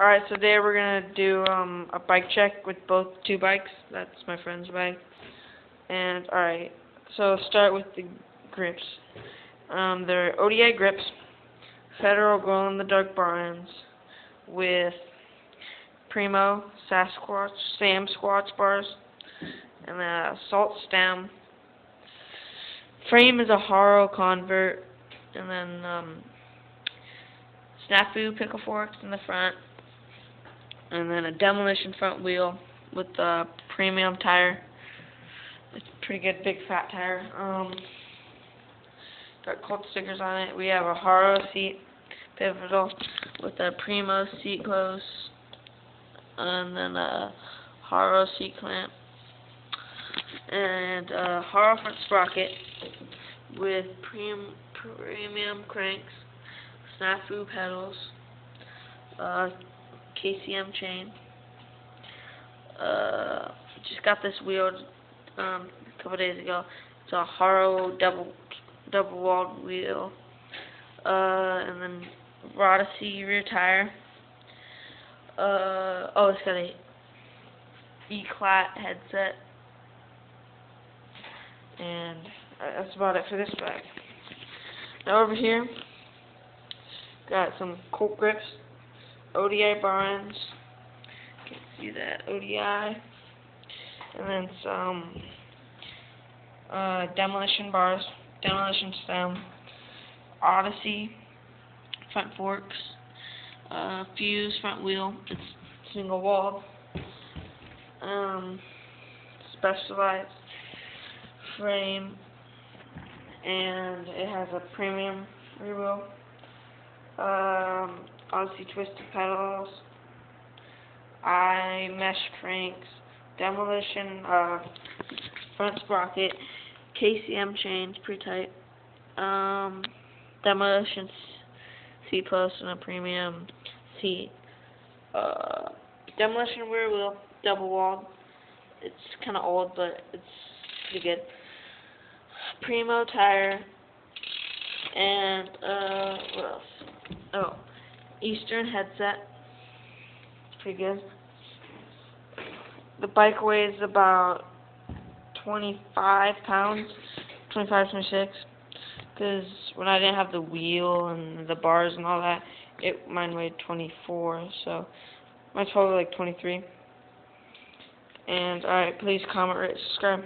Alright, so today we're gonna do a bike check with both two bikes. That's my friend's bike. And alright, so start with the grips. They're ODI grips, Federal glow in the dark bars with Primo Sam Squatch bars, and a salt stem. Frame is a Haro convert, and then Snafu pickle forks in the front, and then a demolition front wheel with a premium tire. It's a pretty good big fat tire. Got Colt stickers on it. We have a Haro seat pivotal with a Primo seat close, and then a Haro seat clamp, and a Haro front sprocket with premium cranks, Snafu pedals, KCM chain. Just got this wheel a couple days ago. It's a Haro double walled wheel, and then Odyssey rear tire. It's got a E-Clat headset, and that's about it for this bag. Now over here, got some Colt grips, ODI bar ends. You can see that ODI, and then some demolition bars, demolition stem, Odyssey front forks, fuse front wheel. It's single walled. Specialized frame, and it has a premium rear wheel. Odyssey twisted pedals, mesh cranks, demolition front sprocket, KCM chains, pretty tight. Demolition seat post and a premium seat. Demolition rear wheel, double walled. It's kind of old, but it's pretty good. Primo tire, and what else? Eastern headset. It's pretty good. The bike weighs about 25 pounds, 25, 26. Because when I didn't have the wheel and the bars and all that, mine weighed 24. So my total like 23. And alright, please comment, rate, subscribe.